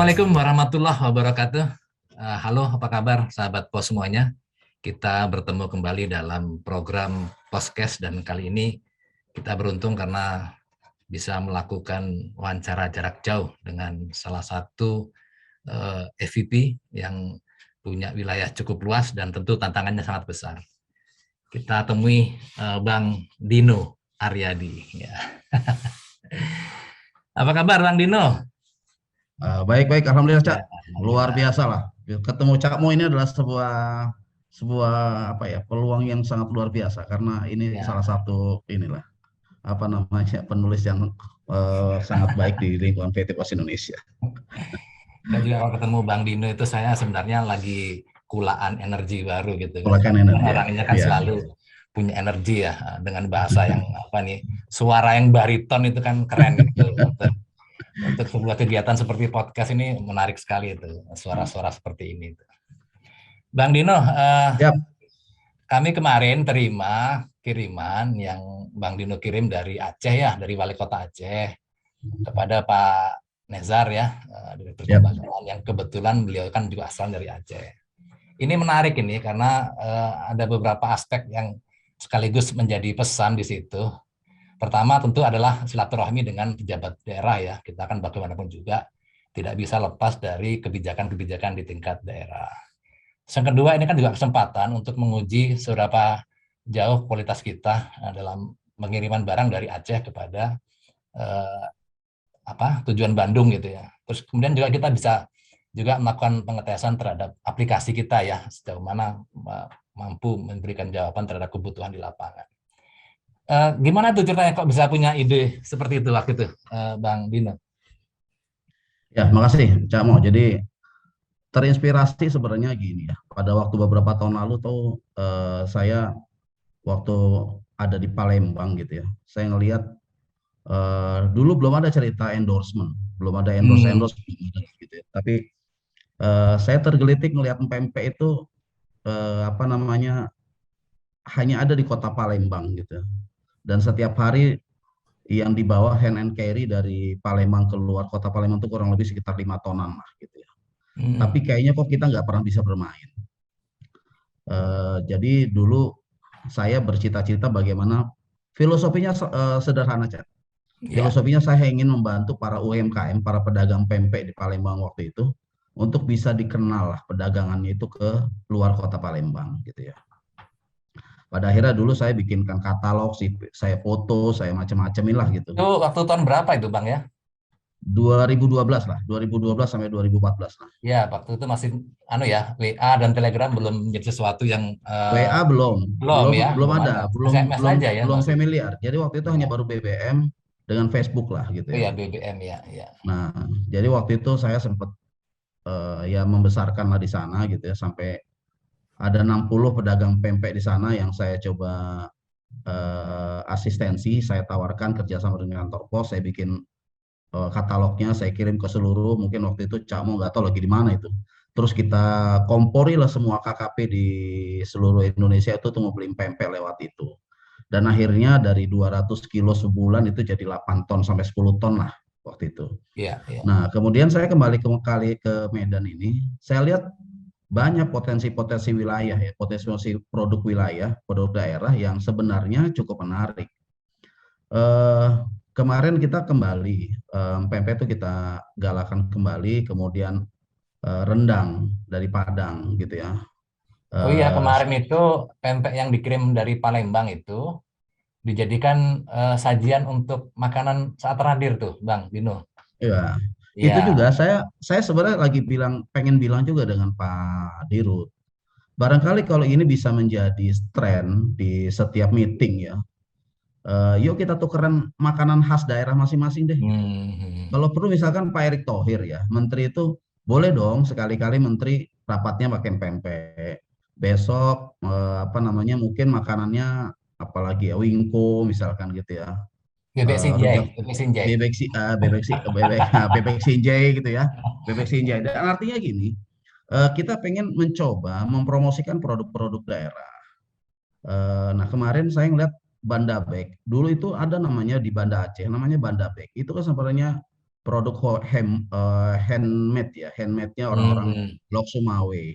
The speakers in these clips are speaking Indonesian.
Assalamualaikum warahmatullahi wabarakatuh. Halo, apa kabar sahabat pos semuanya? Kita bertemu kembali dalam program podcast dan kali ini kita beruntung karena bisa melakukan wawancara jarak jauh dengan salah satu EVP yang punya wilayah cukup luas dan tentu tantangannya sangat besar. Kita temui Bang Dino Aryadi. Ya. Apa kabar Bang Dino? Baik-baik, alhamdulillah Cak. Ya, Luar alhamdulillah. biasa lah. Ketemu Cak Mo ini adalah sebuah sebuah peluang yang sangat luar biasa karena ini salah Ya. satu penulis yang sangat baik di lingkungan PT Pos Indonesia. Saya juga kalau ketemu Bang Dino itu saya sebenarnya lagi kulaan energi baru gitu kan. Kulakan energi ya. Orangnya kan Iya. selalu punya energi ya dengan bahasa yang suara yang bariton itu kan keren gitu. Untuk sebuah kegiatan seperti podcast ini menarik sekali itu suara-suara seperti ini. Bang Dino, Siap. kami kemarin terima kiriman yang Bang Dino kirim dari Aceh ya, dari Wali Kota Aceh kepada Pak Nezar ya, Direktur Pembangunan yang kebetulan beliau kan juga asal dari Aceh. Ini menarik ini karena ada beberapa aspek yang sekaligus menjadi pesan di situ. Pertama tentu adalah silaturahmi dengan pejabat daerah ya. Kita kan bagaimanapun juga tidak bisa lepas dari kebijakan-kebijakan di tingkat daerah. Yang kedua ini kan juga kesempatan untuk menguji seberapa jauh kualitas kita dalam pengiriman barang dari Aceh kepada tujuan Bandung gitu ya. Terus kemudian juga kita bisa juga melakukan pengetesan terhadap aplikasi kita ya, sejauh mana mampu memberikan jawaban terhadap kebutuhan di lapangan. Gimana tuh ceritanya kok bisa punya ide seperti itu waktu itu, Bang Dino? Ya, makasih Cak Mo. Jadi terinspirasi sebenarnya gini ya. Pada waktu beberapa tahun lalu tuh saya waktu ada di Palembang gitu ya. Saya ngelihat dulu belum ada cerita endorsement, belum ada endorse gitu ya. Tapi saya tergelitik melihat pempek itu hanya ada di kota Palembang gitu. Dan setiap hari yang dibawa hand and carry dari Palembang keluar kota Palembang itu kurang lebih sekitar 5 tonan lah gitu ya. Tapi kayaknya kok kita nggak pernah bisa bermain. Jadi dulu saya bercita-cita bagaimana filosofinya sederhana Cak. Ya. Filosofinya saya ingin membantu para UMKM, para pedagang pempek di Palembang waktu itu untuk bisa dikenal lah pedagangannya itu ke luar kota Palembang gitu ya. Pada akhirnya dulu saya bikinkan katalog, saya foto, saya macam-macamin lah gitu. Itu waktu tahun berapa itu Bang ya? 2012 lah, 2012 sampai 2014 lah. Ya, waktu itu masih WA dan Telegram belum menjadi sesuatu yang WA belum, belum ya, belum belum ada, ada. belum SMS belum aja ya belum masih. familiar. Jadi waktu itu hanya Ya. baru BBM dengan Facebook lah gitu Oh ya. ya, BBM ya, ya. Nah, jadi waktu itu saya sempat ya membesarkan lah di sana gitu ya, sampai ada 60 pedagang pempek di sana yang saya coba asistensi, saya tawarkan kerjasama dengan kantor pos, saya bikin katalognya, saya kirim ke seluruh, mungkin waktu itu Cak Mo nggak tahu lagi di mana itu. Terus kita kompori lah semua KKP di seluruh Indonesia itu tuh mau beli pempek lewat itu. Dan akhirnya dari 200 kilo sebulan itu jadi 8 ton sampai 10 ton lah waktu itu. Iya, iya. Nah, kemudian saya kembali ke Medan ini, saya lihat banyak potensi-potensi wilayah ya, potensi produk wilayah, produk daerah yang sebenarnya cukup menarik. Kemarin kita kembali, pempek itu kita galakan kembali, kemudian rendang dari Padang gitu ya. Oh iya, Eh, kemarin itu pempek yang dikirim dari Palembang itu dijadikan sajian untuk makanan saat terakhir tuh, Bang Dino. ya, itu Iya, juga saya sebenarnya lagi pengen bilang juga dengan Pak Dirut. Barangkali kalau ini bisa menjadi tren di setiap meeting ya. Yuk kita tukeran makanan khas daerah masing-masing deh. Kalau perlu misalkan Pak Erick Thohir ya, menteri itu boleh dong sekali-kali menteri rapatnya pakai pempek. Besok mungkin makanannya apalagi ya wingko misalkan gitu ya. bebek sinjai, Rujak bebek sinjai. bebek sinjai gitu ya. Bebek sinjai. Dan artinya gini, kita pengen mencoba mempromosikan produk-produk daerah. Nah kemarin saya ngeliat Banda Bek. Dulu itu ada namanya di Banda Aceh, namanya Banda Bek. Itu kan sebenarnya handmade ya, handmade-nya orang-orang Hmm. Lok Sumawe,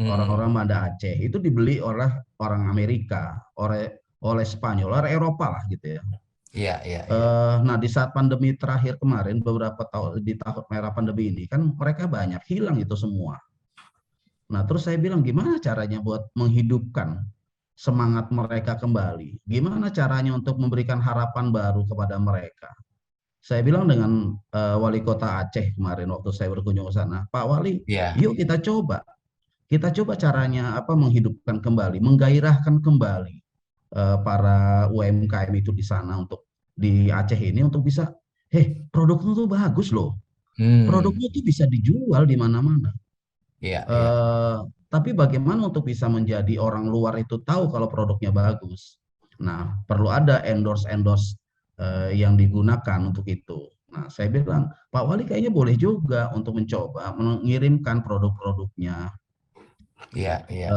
Hmm. orang-orang Banda Aceh itu dibeli oleh orang Amerika, oleh oleh Spanyol, oleh Eropa lah gitu ya. Iya, iya, iya. Nah di saat pandemi terakhir kemarin beberapa tahun di tahun merah pandemi ini kan mereka banyak hilang itu semua. Nah terus saya bilang gimana caranya buat menghidupkan semangat mereka kembali? Gimana caranya untuk memberikan harapan baru kepada mereka? Saya bilang dengan wali kota Aceh kemarin waktu saya berkunjung ke sana, Pak Wali, Iya. yuk kita coba caranya apa menghidupkan kembali, menggairahkan kembali para UMKM itu di sana untuk di Aceh ini untuk bisa, produknya tuh bagus loh, Hmm. produknya tuh bisa dijual di mana-mana. Iya, iya. Eh, tapi bagaimana untuk bisa menjadi orang luar itu tahu kalau produknya bagus? Nah, perlu ada endorse-endorse yang digunakan untuk itu. Nah, saya bilang, Pak Wali kayaknya boleh juga untuk mencoba mengirimkan produk-produknya. Iya, iya.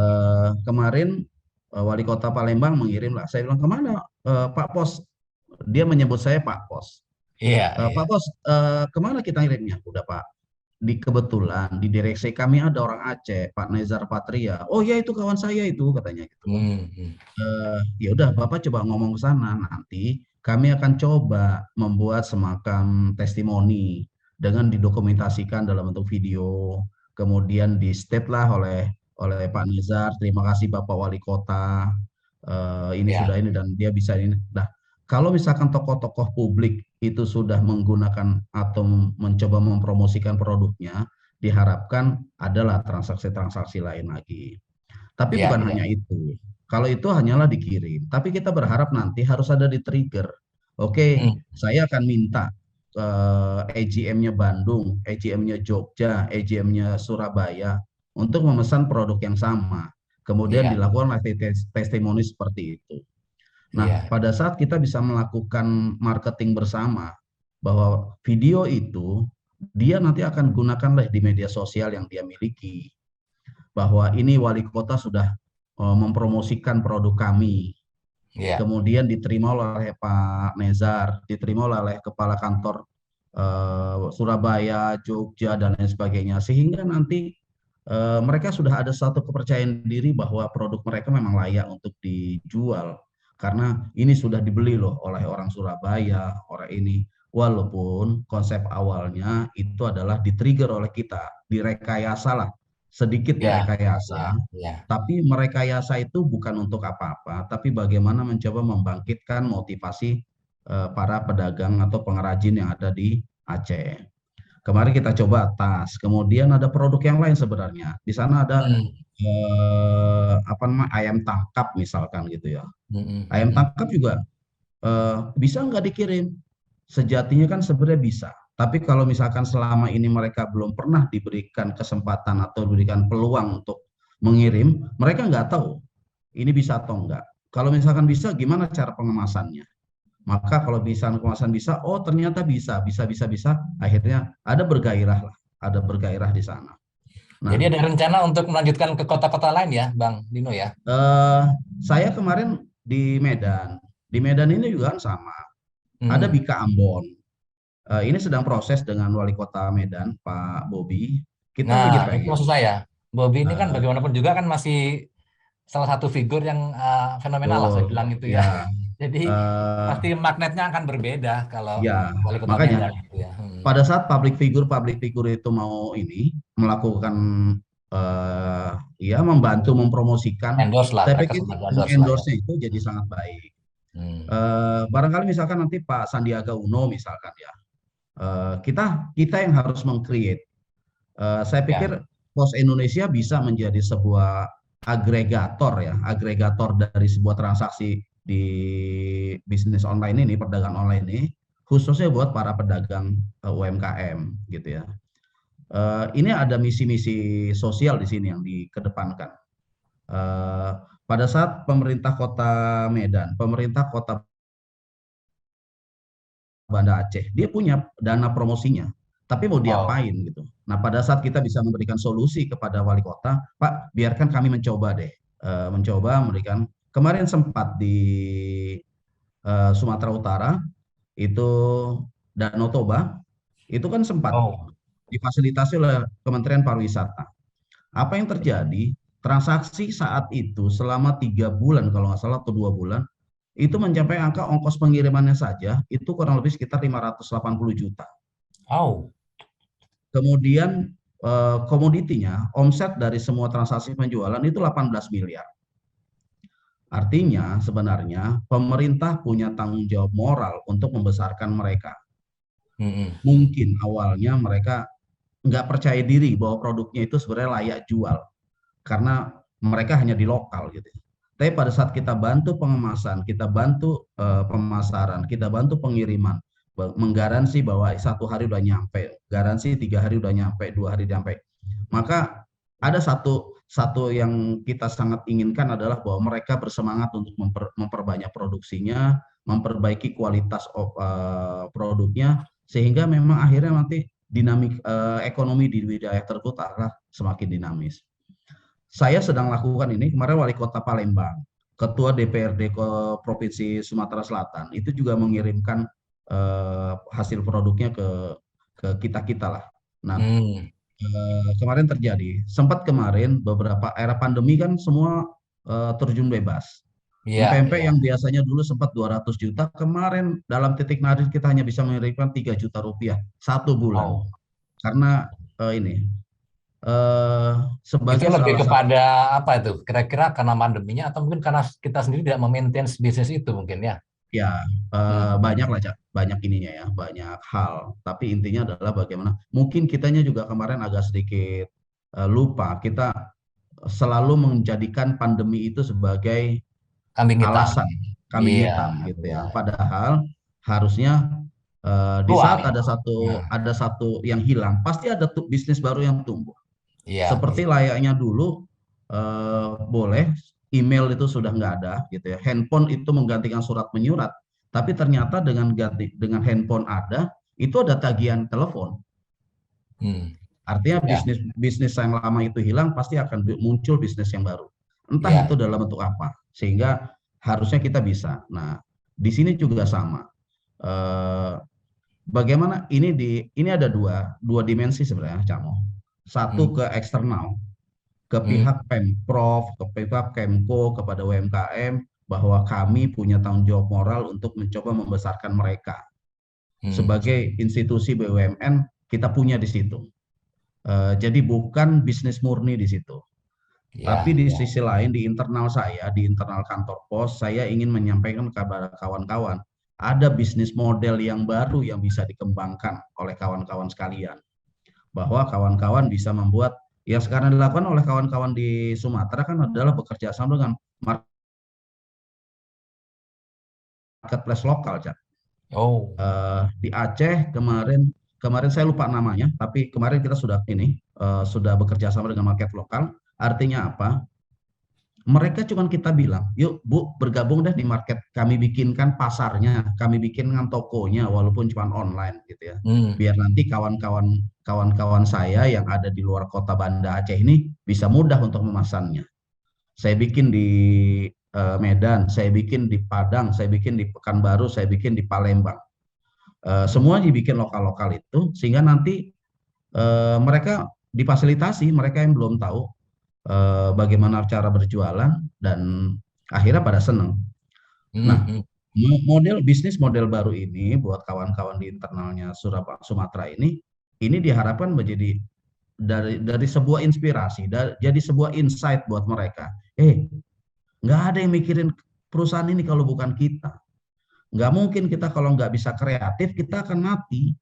Kemarin Wali Kota Palembang mengirim lah. Saya bilang kemana Pak Pos? Dia menyebut saya Pak Pos. Iya, Pak iya. Pos, kemana kita ngirimnya? Udah Pak, di kebetulan di direksi kami ada orang Aceh, Pak Nezar Patria. Oh ya itu kawan saya itu katanya gitu. Hmm. Hmm. Ya udah Bapak coba ngomong ke sana nanti kami akan coba membuat semacam testimoni dengan didokumentasikan dalam bentuk video, kemudian di state lah oleh Pak Nezar. Terima kasih Bapak Wali Kota. Ini sudah Iya, ini dan dia bisa ini. Nah, kalau misalkan tokoh-tokoh publik itu sudah menggunakan atau mencoba mempromosikan produknya, diharapkan adalah transaksi-transaksi lain lagi. Tapi iya, bukan iya. hanya itu. Kalau itu hanyalah dikirim, tapi kita berharap nanti harus ada di trigger. Oke, Hmm. saya akan minta EGM-nya Bandung, EGM-nya Jogja, EGM-nya Surabaya untuk memesan produk yang sama. Kemudian Iya, dilakukan testimoni seperti itu. Nah, iya. pada saat kita bisa melakukan marketing bersama, bahwa video itu dia nanti akan gunakanlah di media sosial yang dia miliki bahwa ini wali kota sudah mempromosikan produk kami. Iya. Kemudian diterima oleh Pak Nezar, diterima oleh kepala kantor Surabaya, Jogja dan lain sebagainya. Sehingga nanti mereka sudah ada satu kepercayaan diri bahwa produk mereka memang layak untuk dijual karena ini sudah dibeli loh oleh orang Surabaya, orang ini. Walaupun konsep awalnya itu adalah di-trigger oleh kita, direkayasa lah, sedikit Iya, iya, direkayasa, iya. tapi merekayasa itu bukan untuk apa-apa, tapi bagaimana mencoba membangkitkan motivasi para pedagang atau pengrajin yang ada di Aceh. Kemarin kita coba tas, kemudian ada produk yang lain sebenarnya. Di sana ada Hmm. apa namanya ayam tangkap misalkan gitu ya. Hmm. Hmm. Ayam Hmm. tangkap juga bisa nggak dikirim? Sejatinya kan sebenarnya bisa. Tapi kalau misalkan selama ini mereka belum pernah diberikan kesempatan atau diberikan peluang untuk mengirim, mereka nggak tahu ini bisa atau enggak. Kalau misalkan bisa, gimana cara pengemasannya? Maka kalau bisa pengemasan bisa, oh ternyata bisa. Akhirnya ada bergairah lah, ada bergairah di sana. Jadi Nah, ada rencana untuk melanjutkan ke kota-kota lain ya, Bang Dino ya? eh, saya kemarin di Medan. Di Medan ini juga kan sama. Ada Hmm. Bika Ambon. Ini sedang proses dengan Wali Kota Medan, Pak Bobi. Kita Nah, lagi itu pengen. maksud saya. Bobby ini kan eh, bagaimanapun juga kan masih salah satu figur yang fenomenal lah saya Betul, bilang gitu ya. ya, Jadi eh, pasti magnetnya akan berbeda kalau ya. wali kota Medan Makanya gitu ya. Hmm. pada saat public figure itu mau ini melakukan eh, ya membantu mempromosikan, Endorse lah, saya mereka pikir sempat dengan endorse lah ya. endorse-nya itu jadi sangat baik. Hmm. Barangkali misalkan nanti Pak Sandiaga Uno misalkan ya, kita kita yang harus meng-create. Saya Ya, pikir Pos Indonesia bisa menjadi sebuah agregator ya, agregator dari sebuah transaksi di bisnis online ini, perdagangan online ini, khususnya buat para pedagang UMKM gitu ya. Ini ada misi-misi sosial di sini yang dikedepankan. Eh, Pada saat pemerintah Kota Medan, pemerintah Kota Banda Aceh, dia punya dana promosinya, tapi mau oh, diapain gitu. Nah, pada saat kita bisa memberikan solusi kepada wali kota, Pak, biarkan kami mencoba deh, mencoba memberikan. Kemarin sempat di Sumatera Utara itu Danau Toba, Itu kan sempat Oh, difasilitasi oleh Kementerian Pariwisata. Apa yang terjadi? Transaksi saat itu selama 3 bulan kalau nggak salah atau 2 bulan itu mencapai angka ongkos pengirimannya saja itu kurang lebih sekitar 580 juta. oh, Kemudian komoditinya, omset dari semua transaksi penjualan itu 18 miliar. Artinya sebenarnya pemerintah punya tanggung jawab moral untuk membesarkan mereka. Mungkin awalnya mereka nggak percaya diri bahwa produknya itu sebenarnya layak jual karena mereka hanya di lokal gitu. Tapi pada saat kita bantu pengemasan, kita bantu pemasaran, kita bantu pengiriman, menggaransi bahwa 1 hari udah nyampe, garansi 3 hari udah nyampe, 2 hari nyampe. Maka ada satu yang kita sangat inginkan adalah bahwa mereka bersemangat untuk memperbanyak produksinya, memperbaiki kualitas produknya, sehingga memang akhirnya nanti dinamik ekonomi di wilayah tersebut akan semakin dinamis. Saya sedang lakukan ini kemarin wali kota Palembang, ketua DPRD ke Provinsi Sumatera Selatan itu juga mengirimkan hasil produknya ke kita lah. Nah, kemarin terjadi, sempat kemarin beberapa era pandemi kan semua terjun bebas. iya, Empek-empek iya. yang biasanya dulu sempat 200 juta, kemarin dalam titik nadir kita hanya bisa mengirimkan 3 juta rupiah 1 bulan. Oh, Karena ini eh, itu sebagai lebih salah satu. kepada apa itu? Kira-kira karena pandeminya atau mungkin karena kita sendiri tidak memaintain bisnis itu mungkin ya? Ya, Hmm. banyak lah, Cak. Banyak ininya ya, banyak hal. Tapi intinya adalah bagaimana, mungkin kitanya juga kemarin agak sedikit lupa, kita selalu menjadikan pandemi itu sebagai Kambing hitam. alasan kambing Iya, hitam gitu iya. ya. Padahal harusnya di Peluang saat itu. ada satu Hmm. ada satu yang hilang, pasti ada tuh bisnis baru yang tumbuh. Iya, Seperti iya. layaknya dulu boleh email itu sudah nggak ada gitu ya. Handphone itu menggantikan surat menyurat. Tapi ternyata dengan handphone ada, itu ada tagihan telepon. Hmm. Artinya Iya, bisnis bisnis yang lama itu hilang, pasti akan muncul bisnis yang baru. Entah iya. itu dalam bentuk apa. Sehingga harusnya kita bisa. Nah, di sini juga sama. Eh, Bagaimana ini ada dua dimensi sebenarnya, Camo. Satu Hmm. ke eksternal, ke Hmm. pihak Pemprov, ke pihak Kemko, kepada UMKM, bahwa kami punya tanggung jawab moral untuk mencoba membesarkan mereka. Hmm. Sebagai institusi BUMN, kita punya di situ. Jadi bukan bisnis murni di situ. Tapi Iya, di iya. sisi lain, di internal saya, di internal kantor pos, saya ingin menyampaikan kepada kawan-kawan, ada bisnis model yang baru yang bisa dikembangkan oleh kawan-kawan sekalian. Bahwa kawan-kawan bisa membuat, yang sekarang dilakukan oleh kawan-kawan di Sumatera kan adalah bekerja sama dengan marketplace lokal, Cak. Oh. Di Aceh kemarin kemarin saya lupa namanya, tapi kemarin kita sudah bekerja sama dengan market lokal. Artinya apa? Mereka cuma kita bilang, yuk Bu bergabung deh di market, kami bikinkan pasarnya, kami bikinkan tokonya walaupun cuma online gitu ya. Hmm. Biar nanti kawan-kawan saya yang ada di luar kota Banda Aceh ini bisa mudah untuk memasarnya. Saya bikin di Medan, saya bikin di Padang, saya bikin di Pekanbaru, saya bikin di Palembang. Semua dibikin lokal-lokal itu sehingga nanti mereka difasilitasi, mereka yang belum tahu bagaimana cara berjualan dan akhirnya pada senang. Hmm. Nah, Hmm. model baru ini buat kawan-kawan di internalnya Sumatera ini diharapkan menjadi dari sebuah inspirasi, jadi sebuah insight buat mereka. Nggak ada yang mikirin perusahaan ini kalau bukan kita. Nggak mungkin kita kalau nggak bisa kreatif, kita akan mati.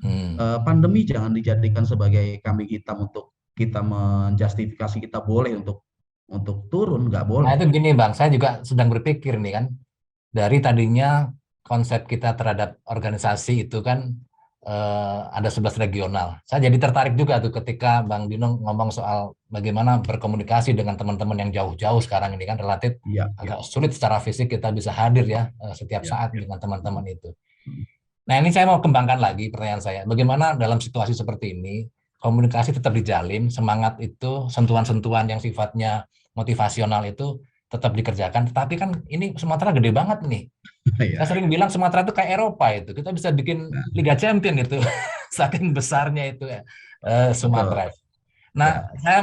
Hmm. Pandemi jangan dijadikan sebagai kambing hitam untuk kita menjustifikasi kita boleh untuk turun, nggak Nah, boleh. itu gini Bang, saya juga sedang berpikir nih kan, dari tadinya konsep kita terhadap organisasi itu kan ada 11 regional. Saya jadi tertarik juga tuh ketika Bang Dino ngomong soal bagaimana berkomunikasi dengan teman-teman yang jauh-jauh sekarang ini kan relatif Iya, iya, agak sulit secara fisik kita bisa hadir ya setiap iya, saat iya. dengan teman-teman itu. Hmm. Nah, ini saya mau kembangkan lagi pertanyaan saya. Bagaimana dalam situasi seperti ini, komunikasi tetap dijalin, semangat itu, sentuhan-sentuhan yang sifatnya motivasional itu tetap dikerjakan. Tetapi kan ini Sumatera gede banget nih. Iya, Saya sering bilang Sumatera itu kayak Eropa itu. Kita bisa bikin nah, Liga Champion gitu. saking besarnya itu ya, Betul. Sumatera. Nah, Ya, saya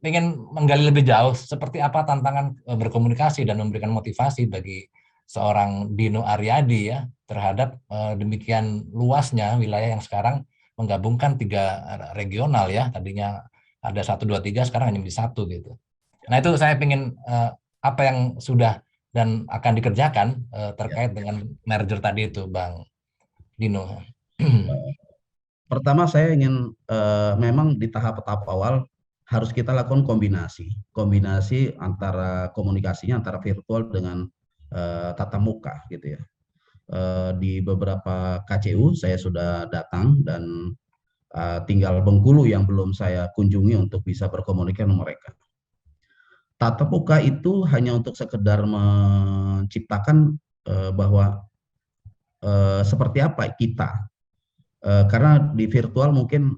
ingin menggali lebih jauh seperti apa tantangan berkomunikasi dan memberikan motivasi bagi seorang Dino Aryadi ya terhadap demikian luasnya wilayah yang sekarang menggabungkan 3 regional ya, tadinya ada 1, 2, 3, sekarang hanya menjadi 1 gitu. Nah itu saya ingin apa yang sudah dan akan dikerjakan ya. terkait dengan merger tadi itu, Bang Dino. Pertama saya ingin memang di tahap-tahap awal harus kita lakukan kombinasi antara komunikasinya antara virtual dengan tatap muka gitu ya. Di beberapa KCU saya sudah datang dan tinggal Bengkulu yang belum saya kunjungi untuk bisa berkomunikasi dengan mereka. Tatap muka itu hanya untuk sekedar menciptakan bahwa seperti apa kita. Karena di virtual mungkin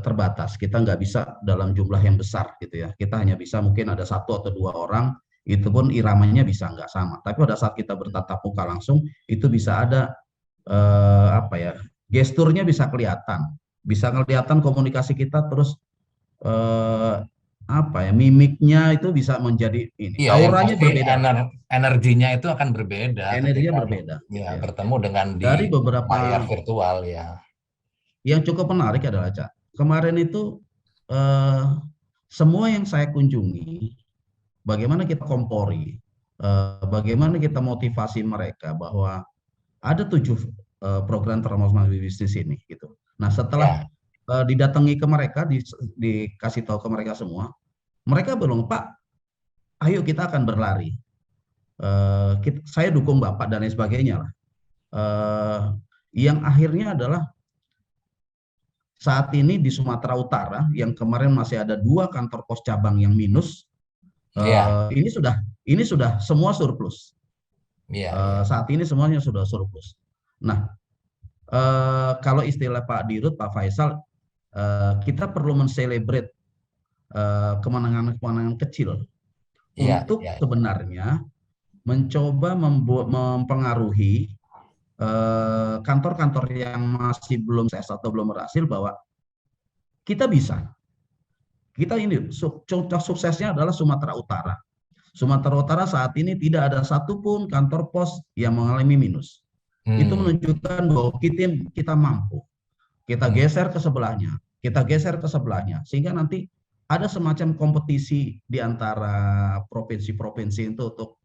terbatas, kita nggak bisa dalam jumlah yang besar gitu ya. Kita hanya bisa mungkin ada 1 atau 2 orang, itu pun iramanya bisa nggak sama. Tapi pada saat kita bertatap muka langsung, itu bisa ada apa ya, gesturnya bisa kelihatan komunikasi kita, terus eh, apa ya, mimiknya itu bisa menjadi ini, Iya, yang auranya pasti berbeda lah, energinya itu akan berbeda energinya ketika berbeda ya gitu ya. bertemu dengan di Dari beberapa layar virtual ya. yang cukup menarik adalah Cak, kemarin itu eh, semua yang saya kunjungi, bagaimana kita kompori, bagaimana kita motivasi mereka bahwa ada 7 program transformasi bisnis ini gitu. Nah setelah Ya, didatangi ke mereka, dikasih tahu ke mereka semua, mereka belum Pak, ayo kita akan berlari. Saya dukung Bapak dan lain sebagainya lah. Eh, yang akhirnya adalah saat ini di Sumatera Utara yang kemarin masih ada 2 kantor pos cabang yang minus, iya, ini sudah semua surplus. iya, iya. Saat ini semuanya sudah surplus. Nah, kalau istilah Pak Dirut, Pak Faisal, kita perlu menselebrate kemenangan-kemenangan kecil Iya, untuk iya. sebenarnya mencoba mempengaruhi kantor-kantor yang masih belum sukses atau belum berhasil bahwa kita bisa. Kita ini contoh suksesnya adalah Sumatera Utara. Sumatera Utara saat ini tidak ada satupun kantor pos yang mengalami minus. Itu Hmm, menunjukkan bahwa kita mampu. Kita hmm. geser ke sebelahnya, kita geser ke sebelahnya, sehingga nanti ada semacam kompetisi di antara provinsi-provinsi itu untuk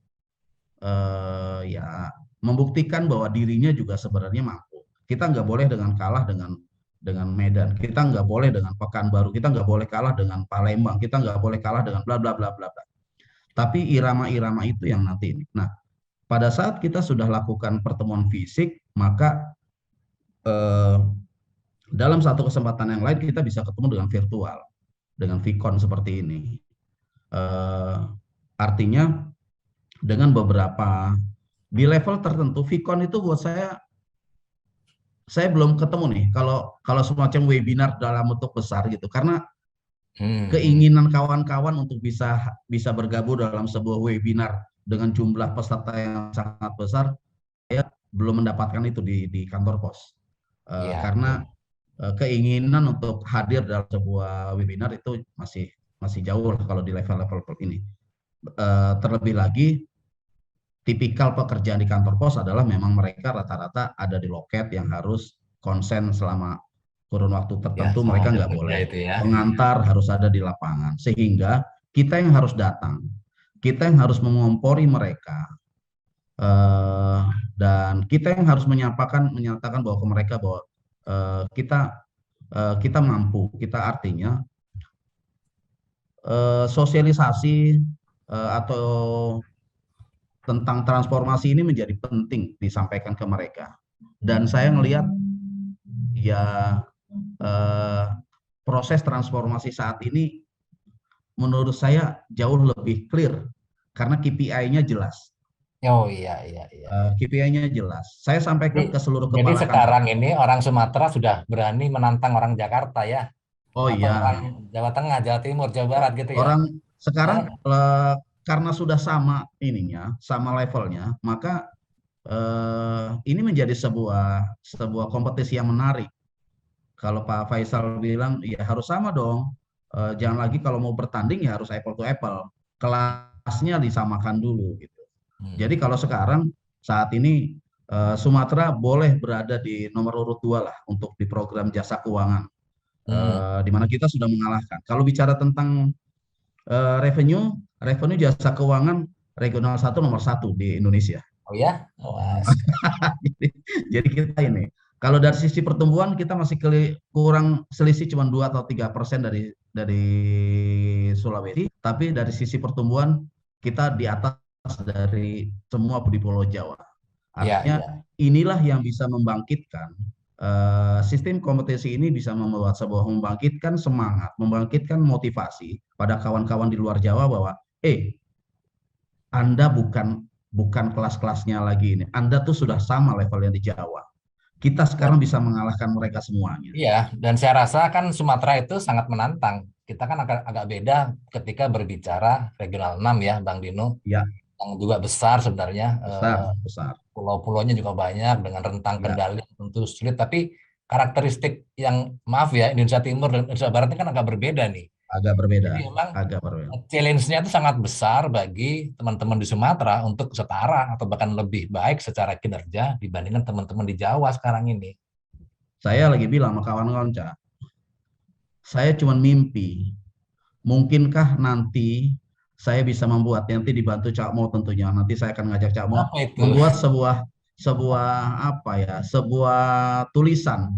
ya membuktikan bahwa dirinya juga sebenarnya mampu. Kita nggak boleh dengan kalah dengan Medan, kita nggak boleh dengan Pekanbaru, kita nggak boleh kalah dengan Palembang, kita nggak boleh kalah dengan bla bla bla bla bla. Tapi irama-irama itu yang nanti ini. Nah, pada saat kita sudah lakukan pertemuan fisik, maka eh, dalam satu kesempatan yang lain kita bisa ketemu dengan virtual, dengan Vicon seperti ini. Eh, artinya dengan beberapa di level tertentu, Vicon itu buat saya belum ketemu nih kalau kalau semacam webinar dalam bentuk besar gitu, karena Hmm. keinginan kawan-kawan untuk bisa bisa bergabung dalam sebuah webinar dengan jumlah peserta yang sangat besar, saya belum mendapatkan itu di kantor pos. Iya, Karena iya. keinginan untuk hadir dalam sebuah webinar itu masih masih jauh lah kalau di level-level ini. Terlebih lagi, tipikal pekerjaan di kantor pos adalah memang mereka rata-rata ada di loket yang harus konsen selama kurun waktu Ya, tertentu, sama mereka jam nggak kerja boleh. itu ya. Pengantar harus ada di lapangan, sehingga kita yang harus datang, kita yang harus mengompori mereka, eh, dan kita yang harus menyatakan bahwa ke mereka bahwa kita mampu, kita artinya sosialisasi atau tentang transformasi ini menjadi penting disampaikan ke mereka. Dan saya melihat ya eh, proses transformasi saat ini menurut saya jauh lebih clear karena KPI-nya jelas. Oh iya, iya, iya, iya. KPI-nya jelas. Saya Jadi, sampaikan ke seluruh jadi kepala kantor. sekarang ini orang Sumatera sudah berani menantang orang Jakarta ya, Oh atau orang iya, Jawa Tengah, Jawa Timur, Jawa Barat gitu ya. orang sekarang Eh, karena sudah sama ininya, sama levelnya, maka ini menjadi sebuah kompetisi yang menarik Kalau Pak Faisal bilang ya harus sama dong. Jangan lagi kalau mau bertanding ya harus apple to apple. Kelasnya disamakan dulu gitu. Jadi kalau sekarang saat ini Sumatera boleh berada di nomor urut 2 lah untuk di program jasa keuangan, di mana kita sudah mengalahkan. Kalau bicara tentang revenue jasa keuangan regional satu nomor satu di Indonesia. Oh ya, wah, Jadi kita ini, kalau dari sisi pertumbuhan kita masih kurang selisih cuma 2 atau 3% dari Sulawesi, tapi dari sisi pertumbuhan kita di atas dari semua di Pulau Jawa. ya, Artinya ya. inilah yang bisa membangkitkan sistem kompetisi ini bisa membangkitkan semangat, membangkitkan motivasi pada kawan-kawan di luar Jawa bahwa Anda bukan kelas-kelasnya lagi ini. Anda tuh sudah sama levelnya di Jawa. Kita sekarang bisa mengalahkan mereka semuanya. Iya, dan saya rasa kan Sumatera itu sangat menantang. Kita kan agak beda ketika berbicara regional 6 ya, Bang Dino, Ya, yang juga besar sebenarnya. besar, besar. Pulau-pulaunya juga banyak dengan rentang Ya, kendali yang tentu sulit, tapi karakteristik yang maaf ya Indonesia Timur dan Indonesia Barat ini kan agak berbeda nih. agak berbeda, Jadi memang agak berbeda. challenge-nya itu sangat besar bagi teman-teman di Sumatera untuk setara atau bahkan lebih baik secara kinerja dibandingkan teman-teman di Jawa sekarang ini. Saya lagi bilang sama kawan-kawan, Cak, saya cuma mimpi. Mungkinkah nanti saya bisa membuat, nanti dibantu Cak Mo tentunya. Nanti saya akan ngajak Cak Mo Apa itu? membuat sebuah apa ya, sebuah tulisan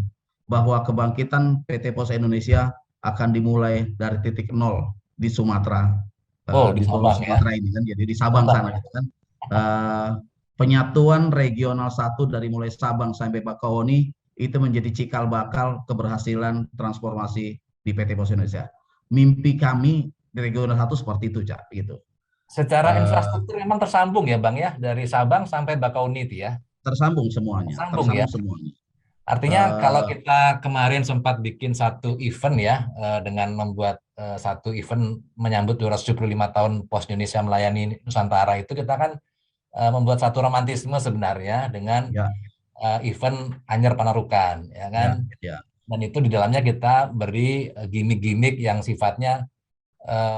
bahwa kebangkitan PT Pos Indonesia akan dimulai dari titik nol di Sumatera, Oh, di di Pulau Sabang ya. Sumatera ini kan, jadi di Sabang Sabang sana ya. gitu kan. Eh, Penyatuan regional satu dari mulai Sabang sampai Bakahuni itu menjadi cikal bakal keberhasilan transformasi di PT Pos Indonesia. Mimpi kami di regional satu seperti itu, Cak, gitu. Secara Eh, infrastruktur memang tersambung ya Bang ya, dari Sabang sampai Bakauni itu ya. Tersambung semuanya, Tersambung ya. tersambung semuanya. Artinya kalau Eh, kita kemarin sempat bikin satu event ya, dengan membuat satu event menyambut 275 tahun Pos Indonesia melayani Nusantara itu kita kan membuat satu romantisme sebenarnya dengan ya, event Anyar Panarukan ya kan. ya, ya, Dan itu di dalamnya kita beri gimmick-gimmick yang sifatnya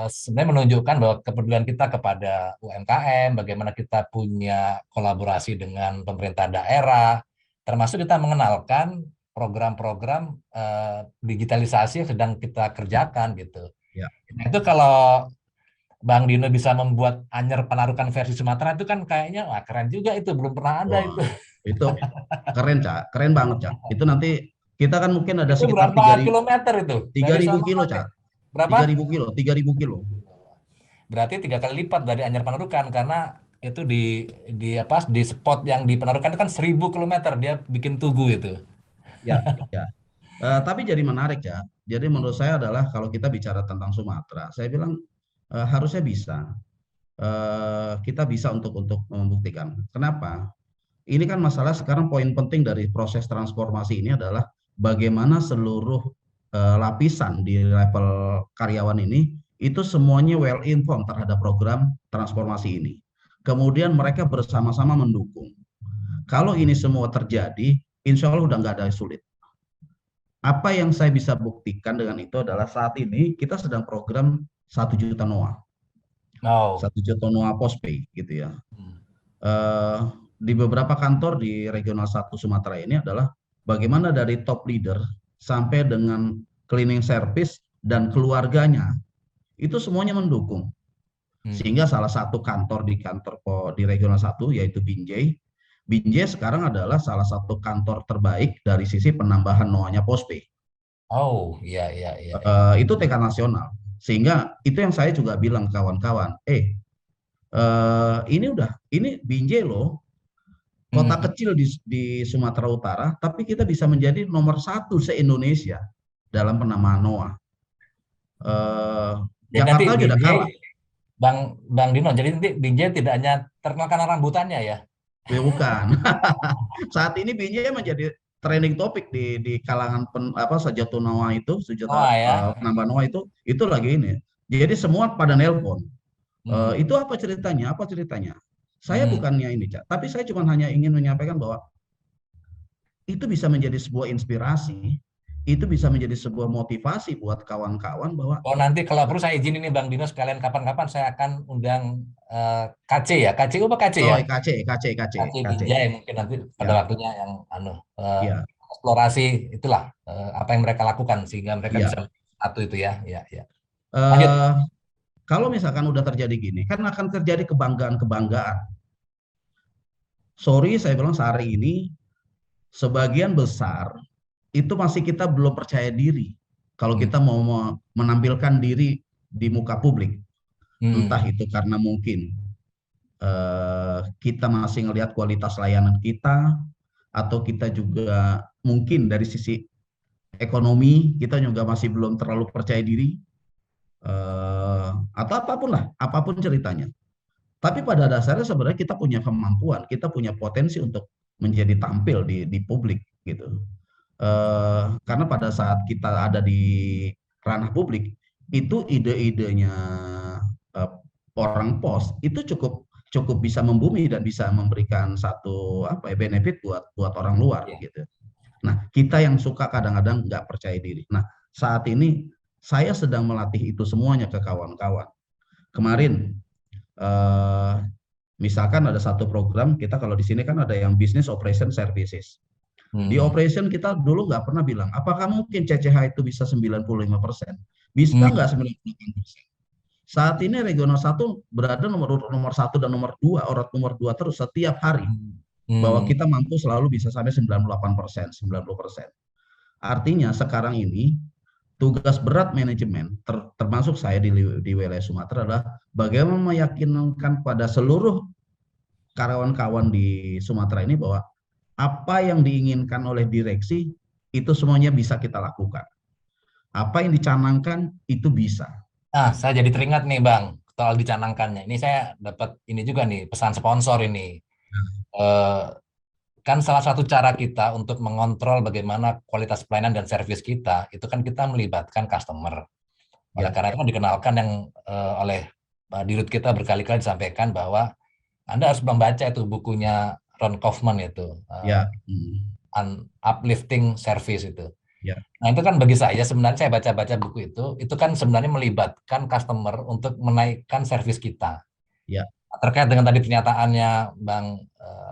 sebenarnya menunjukkan bahwa kepedulian kita kepada UMKM, bagaimana kita punya kolaborasi dengan pemerintah daerah, termasuk kita mengenalkan program-program digitalisasi yang sedang kita kerjakan gitu. ya. Nah, itu kalau Bang Dino bisa membuat Anyer Panarukan versi Sumatera itu kan kayaknya wah keren juga itu, belum pernah ada Wah, itu. itu keren, Cak. Keren banget, Cak. Itu nanti kita kan mungkin ada Itu sekitar berapa kilometer itu? tiga Dari ribu sana kilo, sampai Cak. berapa? 3.000 kilo, 3.000 kilo. Berarti 3 kali lipat dari Anyar Penarukan karena itu di apa di spot yang di Penarukan itu kan 1000 km dia bikin tugu itu. Ya, ya. Tapi jadi menarik ya. Jadi menurut saya adalah kalau kita bicara tentang Sumatera, saya bilang harusnya bisa. Kita bisa untuk membuktikan. Kenapa? Ini kan masalah sekarang poin penting dari proses transformasi ini adalah bagaimana seluruh lapisan di level karyawan ini itu semuanya well informed terhadap program transformasi ini. Kemudian mereka bersama-sama mendukung. Kalau ini semua terjadi, insya Allah udah nggak ada yang sulit. Apa yang saya bisa buktikan dengan itu adalah saat ini kita sedang program 1 juta NOA, Oh. 1 juta NOA Postpay gitu ya. Hmm. eh, di beberapa kantor di regional 1 Sumatera ini adalah bagaimana dari top leader sampai dengan cleaning service dan keluarganya itu semuanya mendukung. Hmm. Sehingga salah satu di regional 1 yaitu Binjai. Binjai sekarang adalah salah satu kantor terbaik dari sisi penambahan NOA-nya Postpay. Oh, iya iya iya iya. Itu tingkat nasional. Sehingga itu yang saya juga bilang kawan-kawan, ini Binjai loh, kota Hmm. kecil di Sumatera Utara, tapi kita bisa menjadi nomor satu se-Indonesia dalam penamaan NOA. Eh, Jadi nanti Jakarta aja udah Binjai kalah. Bang Bang Dino, jadi nanti Binjai tidak hanya terkenal karena rambutannya ya. Ya, bukan. Saat ini Binjai menjadi trending topik di kalangan Sajatu NOA itu, Oh ya. penambah NOA itu lagi ini. Jadi semua pada nelpon. Hmm. Itu apa ceritanya? Apa ceritanya? Saya Hmm. bukannya ini, Cak, tapi saya cuma hanya ingin menyampaikan bahwa itu bisa menjadi sebuah inspirasi itu bisa menjadi sebuah motivasi buat kawan-kawan bahwa Oh, nanti kalau perlu saya izin ini Bang Dino, sekalian kapan-kapan saya akan undang KC ya, KCU apa KC oh ya? KC KC KC KC KC Binjai mungkin nanti pada ya waktunya yang ya eksplorasi itulah apa yang mereka lakukan sehingga mereka ya bisa satu itu ya, ya, ya. Lanjut. eh kalau misalkan udah terjadi gini kan akan terjadi kebanggaan-kebanggaan. Sorry saya bilang sehari ini sebagian besar itu masih kita belum percaya diri kalau Hmm. kita mau menampilkan diri di muka publik. Entah Hmm. itu karena mungkin kita masih ngelihat kualitas layanan kita, atau kita juga mungkin dari sisi ekonomi kita juga masih belum terlalu percaya diri, atau apapun lah, apapun ceritanya. Tapi pada dasarnya sebenarnya kita punya kemampuan, kita punya potensi untuk menjadi tampil di publik gitu. Karena pada saat kita ada di ranah publik, itu ide-idenya eh, orang pos itu cukup cukup bisa membumi dan bisa memberikan satu apa ya benefit buat buat orang luar Ya. gitu. Nah, kita yang suka kadang-kadang nggak percaya diri. Nah, saat ini saya sedang melatih itu semuanya ke kawan-kawan. Kemarin eh, misalkan ada satu program kita kalau di sini kan ada yang business operation services. Di Hmm. operation kita dulu nggak pernah bilang, apakah mungkin CCH itu bisa 95%? Bisa Hmm. nggak 98%? Saat ini regional satu berada nomor satu dan nomor dua, orang nomor dua terus setiap hari. Bahwa Hmm. kita mampu selalu bisa sampai 98%, 90%. Artinya sekarang ini tugas berat manajemen, termasuk saya di wilayah Sumatera adalah bagaimana meyakinkan pada seluruh karyawan-kawan di Sumatera ini bahwa apa yang diinginkan oleh direksi itu semuanya bisa kita lakukan. Apa yang dicanangkan itu bisa. Ah, saya jadi teringat nih Bang, soal dicanangkannya. Ini saya dapat ini juga nih, pesan sponsor ini. Eh, kan salah satu cara kita untuk mengontrol bagaimana kualitas pelayanan dan servis kita, itu kan kita melibatkan customer. Oleh Ya, karena itu kan dikenalkan yang oleh Dirut kita berkali-kali disampaikan bahwa Anda harus membaca itu bukunya Ron Kaufman itu, ya, Uplifting Service itu. ya, Nah, itu kan bagi saya sebenarnya saya baca-baca buku itu kan sebenarnya melibatkan customer untuk menaikkan servis kita. ya, Terkait dengan tadi pernyataannya Bang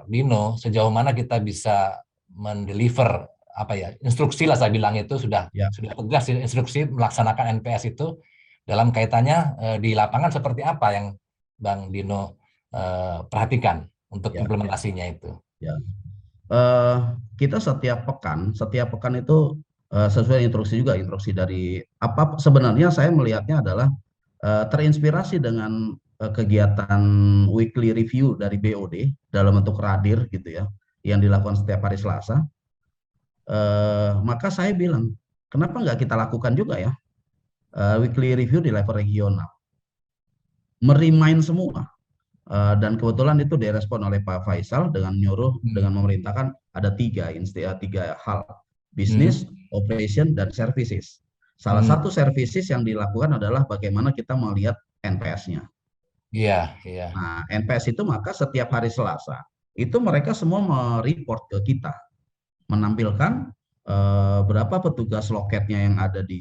Dino, sejauh mana kita bisa mendeliver apa ya instruksi lah saya bilang itu ya, sudah tegas instruksi melaksanakan NPS itu dalam kaitannya di lapangan seperti apa yang Bang Dino perhatikan untuk ya, implementasinya itu. ya. Eh, kita setiap pekan itu sesuai instruksi juga, instruksi dari apa sebenarnya saya melihatnya adalah terinspirasi dengan kegiatan weekly review dari BOD dalam bentuk radir gitu ya, yang dilakukan setiap hari Selasa. Maka saya bilang, kenapa nggak kita lakukan juga ya weekly review di level regional, merimain semua. Dan kebetulan itu direspon oleh Pak Faisal dengan nyuruh dengan Hmm. memerintahkan ada tiga hal, Hmm. bisnis, operation, dan services. Salah Hmm. satu services yang dilakukan adalah bagaimana kita melihat NPS-nya. Iya, iya. Nah, NPS itu maka setiap hari Selasa itu mereka semua mereport ke kita, menampilkan berapa petugas loketnya yang ada di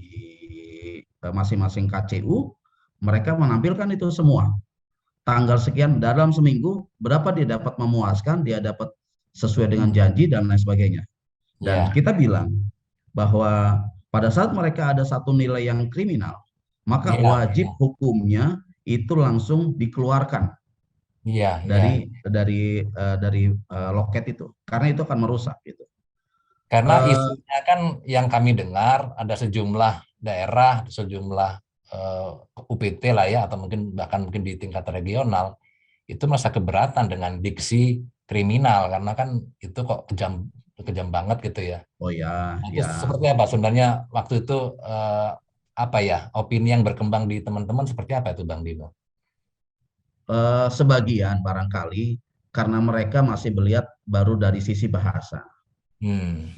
masing-masing KCU, mereka menampilkan itu semua. Tanggal sekian dalam seminggu, berapa dia dapat memuaskan, dia dapat sesuai dengan janji dan lain sebagainya. Dan Iya, kita bilang bahwa pada saat mereka ada satu nilai yang kriminal, maka iya, wajib iya, hukumnya itu langsung dikeluarkan iya, iya. dari loket itu, karena itu akan merusak gitu. Karena Eh, isunya kan yang kami dengar ada sejumlah daerah, sejumlah eh, UPT lah ya, atau mungkin bahkan mungkin di tingkat regional itu merasa keberatan dengan diksi kriminal karena kan itu kok kejam kejam banget gitu ya. oh ya, Nah, itu ya. seperti apa sebenarnya waktu itu apa ya opini yang berkembang di teman-teman seperti apa itu Bang Dino? Sebagian barangkali karena mereka masih melihat baru dari sisi bahasa, Hmm,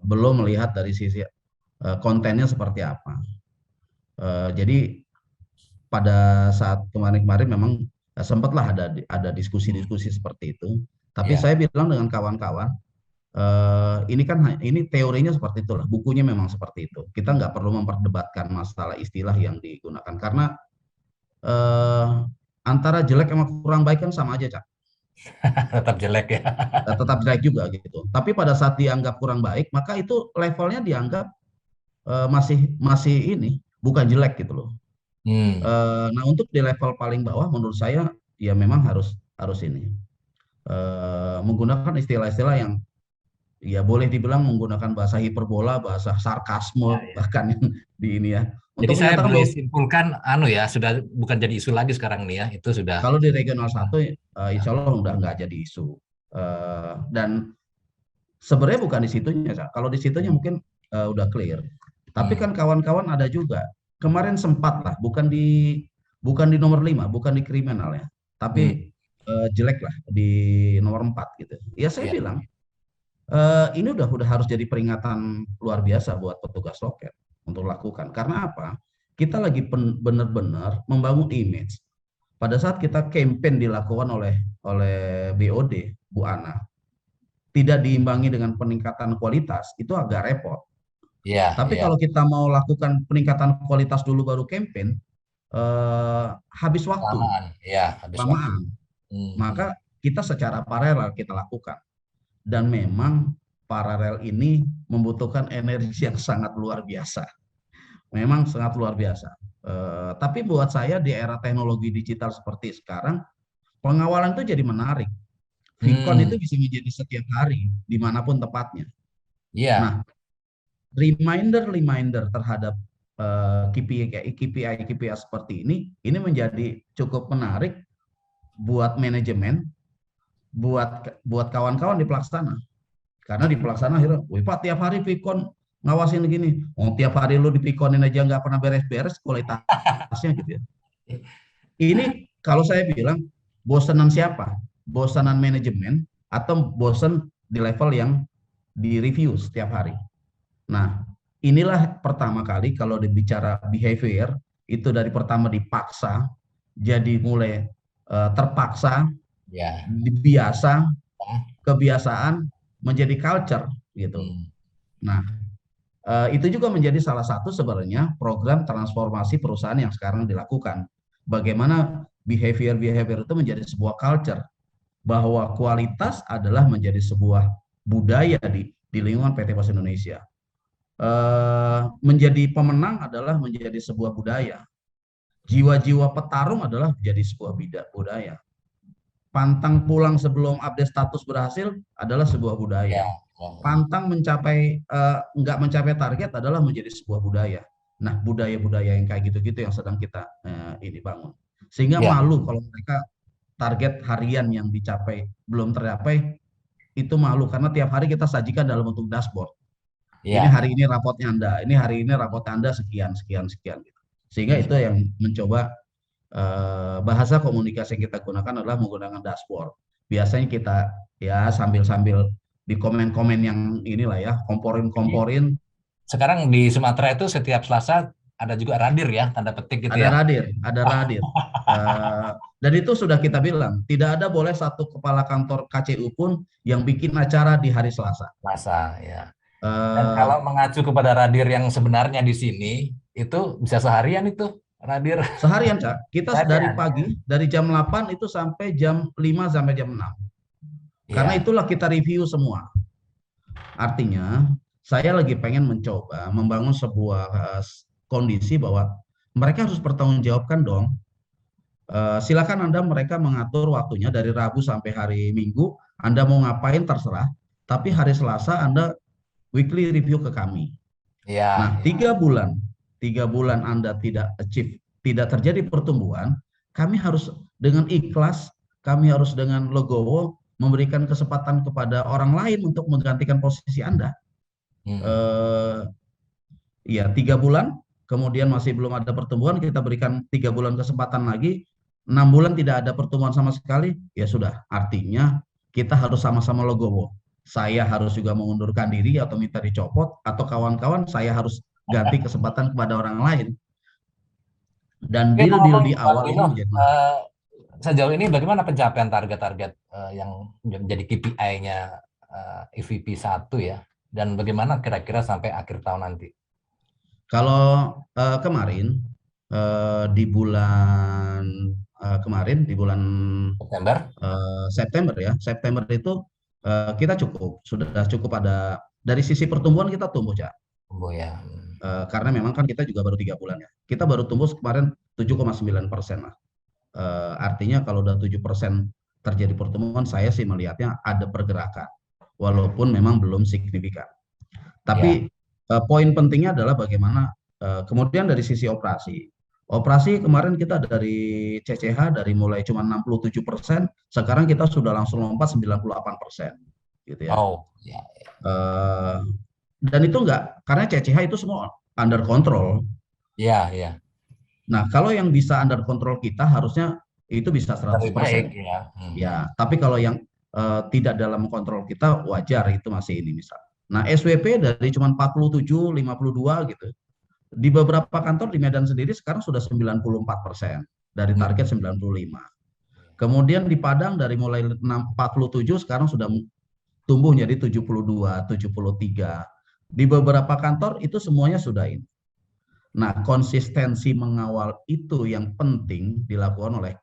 belum melihat dari sisi kontennya seperti apa. Jadi pada saat kemarin-kemarin memang sempatlah ada diskusi-diskusi seperti itu. Tapi ya, saya bilang dengan kawan-kawan, Ini teorinya seperti itulah, bukunya memang seperti itu. Kita nggak perlu memperdebatkan masalah istilah yang digunakan karena eh, antara jelek sama kurang baik kan sama aja, Cak. Tetap jelek ya. Tetap jelek juga gitu. Tapi pada saat dianggap kurang baik, maka itu levelnya dianggap masih masih ini bukan jelek gitu loh. Hmm. Nah untuk di level paling bawah menurut saya ya memang harus harus ini menggunakan istilah-istilah yang ya boleh dibilang menggunakan bahasa hiperbola, bahasa Ya, sarkasme ya. bahkan yang di ini ya Jadi untuk saya menyatakan boleh bahwa simpulkan, anu ya, sudah bukan jadi isu lagi sekarang nih ya, itu sudah. kalau di regional satu insya Allah udah nggak jadi isu. Dan sebenarnya bukan di situnya, Cak. Kalau di situnya Hmm. mungkin udah clear. Tapi Hmm. kan kawan-kawan ada juga kemarin sempat lah, bukan di nomor 5, bukan di kriminal ya, Hmm. tapi jelek lah di nomor 4 gitu. Ya saya Ya. bilang ini udah harus jadi peringatan luar biasa buat petugas loket untuk lakukan. Karena apa? Kita lagi benar-benar membangun image. Pada saat kita campaign dilakukan oleh BOD, Bu Ana, tidak diimbangi dengan peningkatan kualitas, itu agak repot. Ya, Tapi ya. kalau kita mau lakukan peningkatan kualitas dulu baru campaign, habis waktu, Kelamaan. Ya, habis waktu. lamaan. Hmm. Hmm. Maka kita secara paralel kita lakukan. Dan memang paralel ini membutuhkan energi yang sangat luar biasa. Memang sangat luar biasa. Tapi buat saya di era teknologi digital seperti sekarang, pengawalan itu jadi menarik. Vkon Hmm. itu bisa menjadi setiap hari, dimanapun tepatnya. Iya. Nah, reminder terhadap KPI seperti ini menjadi cukup menarik buat manajemen, buat buat kawan-kawan di pelaksana. Karena di pelaksana akhirnya, wih Pak tiap hari Pikon ngawasin gini. Oh tiap hari lu di Pikonin aja nggak pernah beres-beres kualitasnya gitu ya. Ini kalau saya bilang bosanan siapa? Bosanan manajemen atau bosan di level yang di review setiap hari. Nah, inilah pertama kali kalau dibicara behavior itu dari pertama dipaksa jadi mulai terpaksa, Ya. biasa, kebiasaan menjadi culture gitu. Hmm. Nah, itu juga menjadi salah satu sebenarnya program transformasi perusahaan yang sekarang dilakukan. Bagaimana behavior-behavior itu menjadi sebuah culture, bahwa kualitas adalah menjadi sebuah budaya di lingkungan PT Pos Indonesia. Menjadi pemenang adalah menjadi sebuah budaya. Jiwa-jiwa petarung adalah menjadi sebuah budaya. Pantang pulang sebelum update status berhasil adalah sebuah Ya. budaya. Ya. Pantang nggak mencapai target adalah menjadi sebuah budaya. Nah, budaya-budaya yang kayak gitu-gitu yang sedang kita ini bangun. Sehingga Ya. malu kalau mereka target harian yang dicapai belum tercapai, itu malu karena tiap hari kita sajikan dalam bentuk dashboard. Ini Ya. hari ini rapotnya Anda, ini hari ini rapotnya Anda sekian sekian sekian gitu. Sehingga Hmm. itu yang mencoba bahasa komunikasi yang kita gunakan adalah menggunakan dashboard. Biasanya kita ya sambil-sambil di komen-komen yang inilah ya, komporin-komporin. Sekarang di Sumatera itu setiap Selasa ada juga radir ya, tanda petik gitu Ada ya. radir, ada radir. Eh, dan itu sudah kita bilang, tidak ada boleh satu kepala kantor KCU pun yang bikin acara di hari Selasa. Selasa ya. Dan Eh, kalau mengacu kepada radir yang sebenarnya di sini, itu bisa seharian itu radir. Seharian, Cak. Kita dari Seharian. pagi, dari jam 8 itu sampai jam 5 sampai jam 6. Karena Iya. itulah kita review semua. Artinya, saya lagi pengen mencoba membangun sebuah kondisi bahwa mereka harus bertanggungjawabkan dong. Silakan Anda mereka mengatur waktunya dari Rabu sampai hari Minggu. Anda mau ngapain terserah. Tapi hari Selasa Anda weekly review ke kami. Iya. Nah, 3 bulan Anda tidak achieve, tidak terjadi pertumbuhan, kami harus dengan ikhlas, kami harus dengan legowo memberikan kesempatan kepada orang lain untuk menggantikan posisi Anda. Hmm. Eh, ya 3 bulan, kemudian masih belum ada pertumbuhan, kita berikan 3 bulan kesempatan lagi, 6 bulan tidak ada pertumbuhan sama sekali, ya sudah, artinya kita harus sama-sama legowo. Saya harus juga mengundurkan diri atau minta dicopot, atau kawan-kawan saya harus ganti kesempatan kepada orang lain. Dan Oke, deal-deal ngomong di Bang awal ini Dino, menjadi menarik. sejauh ini bagaimana pencapaian target-target yang menjadi KPI-nya EVP 1 ya. Dan bagaimana kira-kira sampai akhir tahun nanti? Kalau kemarin di bulan kemarin di bulan September? September ya, September itu kita sudah cukup ada dari sisi pertumbuhan kita tumbuh ya. Tumbuh ya. Karena memang kan kita juga baru 3 bulan ya. Kita baru tumbuh kemarin 7,9% lah. Artinya kalau udah 7% terjadi pertumbuhan, saya sih melihatnya ada pergerakan, walaupun memang belum signifikan. Tapi poin pentingnya adalah bagaimana kemudian dari sisi operasi. Operasi kemarin kita dari CCH dari mulai cuma 67%, sekarang kita sudah langsung lompat 98%, gitu ya. Oh, ya. Dan itu enggak, karena CCH itu semua under control. Iya, iya. Nah, kalau yang bisa under control kita harusnya itu bisa 100%. Lebih baik ya. Ya, tapi kalau yang tidak dalam kontrol kita wajar itu masih ini misal. Nah, SWP dari cuma 47, 52 gitu. Di beberapa kantor di Medan sendiri sekarang sudah 94% dari target 95. Kemudian di Padang dari mulai 47 sekarang sudah tumbuh jadi 72, 73. Di beberapa kantor itu semuanya sudah ini. Nah, konsistensi mengawal itu yang penting dilakukan oleh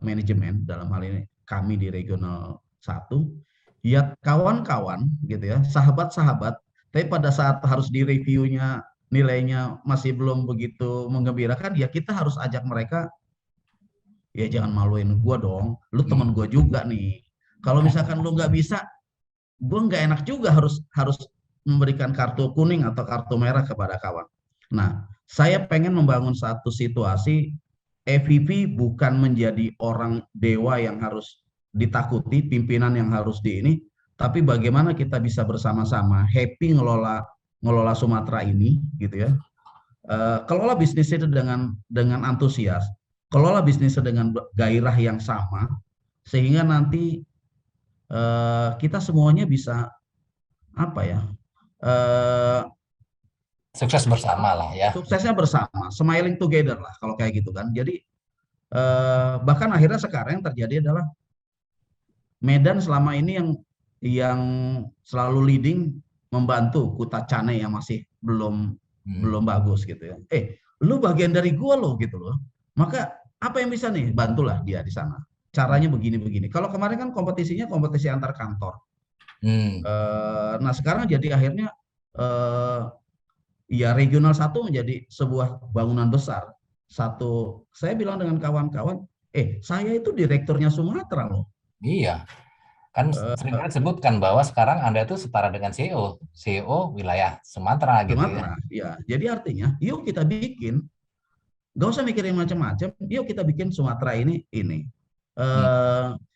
manajemen, dalam hal ini kami di regional 1, ya kawan-kawan gitu ya, sahabat-sahabat, tapi pada saat harus direviewnya nilainya masih belum begitu menggembirakan, ya kita harus ajak mereka, ya jangan maluin gua dong, lu teman gua juga nih. Kalau misalkan lu nggak bisa, gua nggak enak juga harus memberikan kartu kuning atau kartu merah kepada kawan. Nah, saya pengen membangun satu situasi EVP bukan menjadi orang dewa yang harus ditakuti, pimpinan yang harus tapi bagaimana kita bisa bersama-sama happy ngelola Sumatera ini, gitu ya. Kelola bisnisnya dengan antusias, kelola bisnisnya dengan gairah yang sama, sehingga nanti kita semuanya bisa apa ya? Sukses bersama lah ya. Suksesnya bersama, smiling together lah kalau kayak gitu kan. Jadi bahkan akhirnya sekarang yang terjadi adalah Medan selama ini yang selalu leading membantu Kuta Cane yang masih belum bagus gitu ya. Lu bagian dari gua loh gitu loh. Maka apa yang bisa nih? Bantulah dia di sana. Caranya begini-begini. Kalau kemarin kan kompetisinya kompetisi antar kantor. Nah sekarang jadi akhirnya ya regional 1 menjadi sebuah bangunan besar. Saya bilang dengan kawan-kawan, saya itu direkturnya Sumatera loh. Iya, kan sering disebutkan bahwa sekarang Anda itu setara dengan CEO wilayah Sumatera gitu Sumatera, ya. Jadi artinya, yuk kita bikin, gak usah mikirin macam-macam, yuk kita bikin Sumatera ini.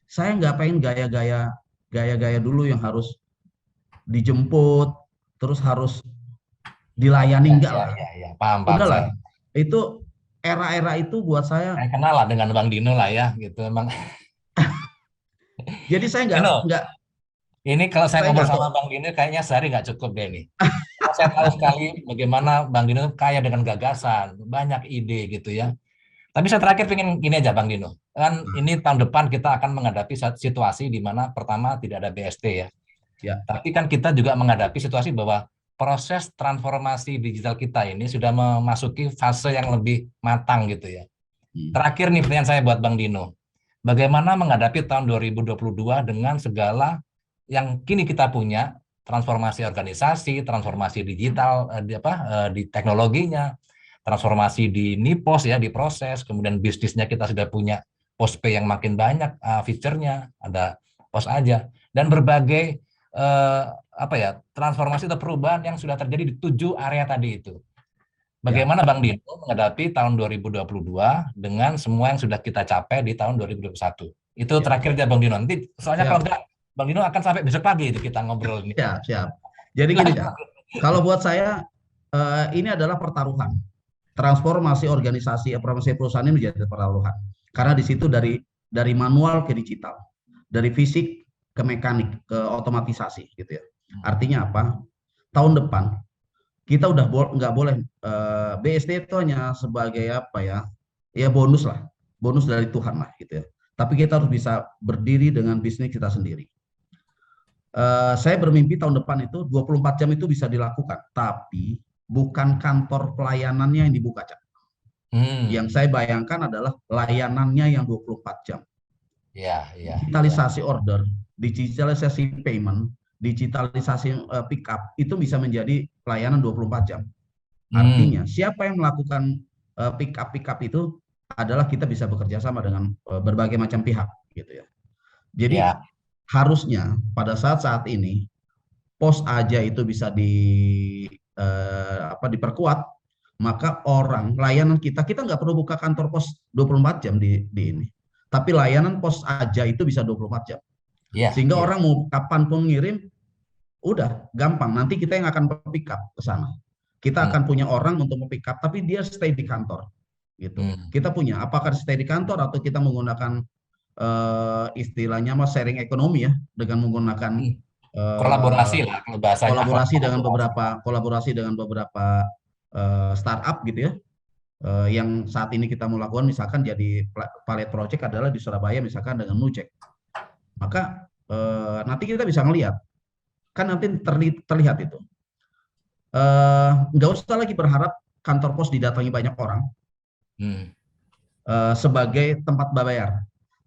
Saya nggak pengen gaya-gaya dulu yang harus dijemput, terus harus dilayani, enggak lah. Ya, paham Udahlah, itu era-era itu buat saya. Saya kenal lah dengan Bang Dino lah ya, gitu emang. Jadi saya nggak. Ini kalau saya ngobrol sama Bang Dino kayaknya sehari nggak cukup deh nih. Saya tahu sekali bagaimana Bang Dino kaya dengan gagasan, banyak ide gitu ya. Tapi saya terakhir pengen gini aja Bang Dino. Kan ini tahun depan kita akan menghadapi situasi di mana pertama tidak ada BST ya. Tapi kan kita juga menghadapi situasi bahwa proses transformasi digital kita ini sudah memasuki fase yang lebih matang gitu ya. Terakhir nih pertanyaan saya buat Bang Dino. Bagaimana menghadapi tahun 2022 dengan segala yang kini kita punya, transformasi organisasi, transformasi digital di teknologinya, transformasi di NIPOS ya, di proses, kemudian bisnisnya kita sudah punya postpay yang makin banyak fiturnya, ada pos aja, dan berbagai transformasi atau perubahan yang sudah terjadi di 7 area tadi itu. Bagaimana Bang Dino menghadapi tahun 2022 dengan semua yang sudah kita capai di tahun 2021? Itu terakhir aja Bang Dino. Nanti soalnya kalau enggak Bang Dino akan sampai besok pagi itu kita ngobrol ini. Siap. Jadi gini ya. Kalau buat saya ini adalah pertaruhan. Transformasi organisasi, transformasi perusahaan ini menjadi pertaruhan. Karena di situ dari manual ke digital, dari fisik ke mekanik, ke otomatisasi gitu ya. Artinya apa? Tahun depan kita udah nggak boleh BST itu hanya sebagai ya bonus lah, bonus dari Tuhan lah gitu ya. Tapi kita harus bisa berdiri dengan bisnis kita sendiri. Saya bermimpi tahun depan itu 24 jam itu bisa dilakukan, tapi bukan kantor pelayanannya yang dibuka, Cak. Yang saya bayangkan adalah layanannya yang 24 jam. Digitalisasi order, digitalisasi payment, digitalisasi pick up itu bisa menjadi pelayanan 24 jam. Artinya siapa yang melakukan pick up itu adalah kita bisa bekerja sama dengan berbagai macam pihak gitu ya. Jadi harusnya pada saat ini pos aja itu bisa diperkuat, maka orang layanan kita nggak perlu buka kantor pos 24 jam di ini. Tapi layanan pos aja itu bisa 24 jam. Sehingga orang mau kapanpun ngirim, udah gampang. Nanti kita yang akan pick up ke sana. Kita akan punya orang untuk pick up, tapi dia stay di kantor. Gitu. Kita punya, apakah stay di kantor atau kita menggunakan istilahnya sharing ekonomi ya, dengan menggunakan kolaborasi lah kalau bahasanya. Kolaborasi dengan beberapa startup gitu ya. Yang saat ini kita mau lakukan misalkan jadi pilot project adalah di Surabaya misalkan dengan Nujek. Maka nanti kita bisa melihat, kan nanti terlihat itu. Nggak usah lagi berharap kantor pos didatangi banyak orang sebagai tempat bayar.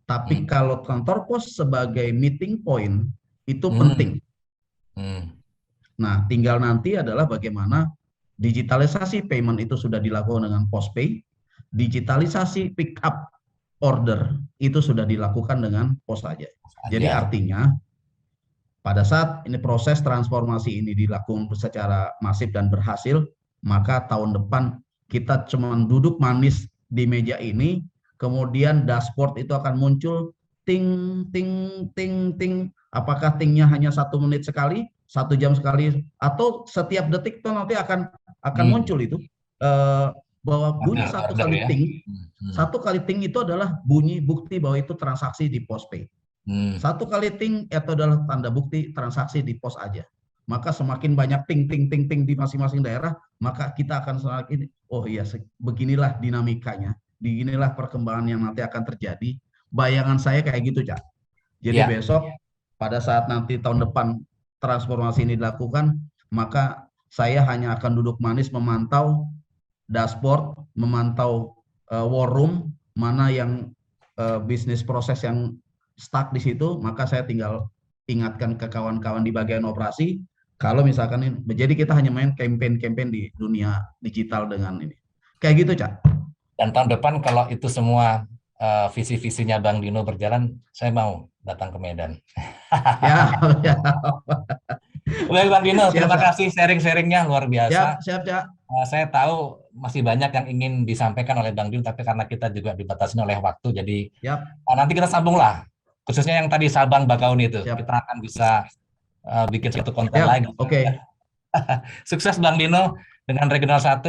Tapi kalau kantor pos sebagai meeting point itu penting. Nah, tinggal nanti adalah bagaimana digitalisasi payment itu sudah dilakukan dengan PosPay, digitalisasi pick up order itu sudah dilakukan dengan pos aja. Jadi artinya pada saat ini proses transformasi ini dilakukan secara masif dan berhasil, maka tahun depan kita cuma duduk manis di meja ini, kemudian dashboard itu akan muncul ting ting ting ting. Apakah tingnya hanya 1 menit sekali, 1 jam sekali, atau setiap detik itu nanti akan muncul itu bahwa bunyi satu kali ting, satu kali ting itu adalah bunyi bukti bahwa itu transaksi di PosPay. Satu kali ting itu adalah tanda bukti transaksi di pos aja. Maka semakin banyak ting ting ting ting di masing-masing daerah, maka kita akan semakin, oh iya, beginilah dinamikanya, beginilah perkembangan yang nanti akan terjadi. Bayangan saya kayak gitu, Cak. Jadi besok pada saat nanti tahun depan transformasi ini dilakukan, maka saya hanya akan duduk manis memantau dashboard, memantau war room, mana yang bisnis proses yang stuck di situ, maka saya tinggal ingatkan ke kawan-kawan di bagian operasi, kalau misalkan ini, jadi kita hanya main campaign-campaign di dunia digital dengan ini. Kayak gitu, Cak. Dan tahun depan kalau itu semua visi-visinya Bang Dino berjalan, saya mau datang ke Medan. Ya. Baik Bang Dino, terima kasih sharing-sharingnya luar biasa. Siap, Cak. Saya tahu masih banyak yang ingin disampaikan oleh Bang Dino, tapi karena kita juga dibatasi oleh waktu, jadi nanti kita sambunglah. Khususnya yang tadi Sabang Bakauni itu, kita akan bisa bikin satu konten lagi. Oke. Sukses Bang Dino dengan Regional 1.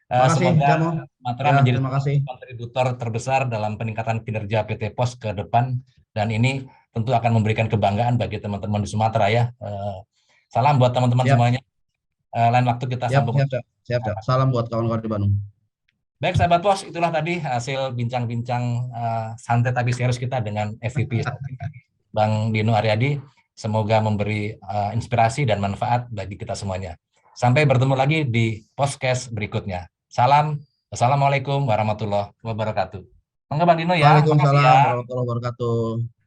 Semoga Sumatera menjadi kontributor terbesar dalam peningkatan kinerja PT Pos ke depan, dan ini tentu akan memberikan kebanggaan bagi teman-teman di Sumatera ya. Salam buat teman-teman semuanya. Lain waktu kita sambung. Siap. Salam buat kawan-kawan di Bandung. Baik sahabat Pos, itulah tadi hasil bincang-bincang santai tapi serius kita dengan FVP Bang Dino Aryadi. Semoga memberi inspirasi dan manfaat bagi kita semuanya. Sampai bertemu lagi di podcast berikutnya. Salam. Assalamualaikum warahmatullahi wabarakatuh. Monggo Bang Dino ya. Waalaikumsalam warahmatullahi wabarakatuh.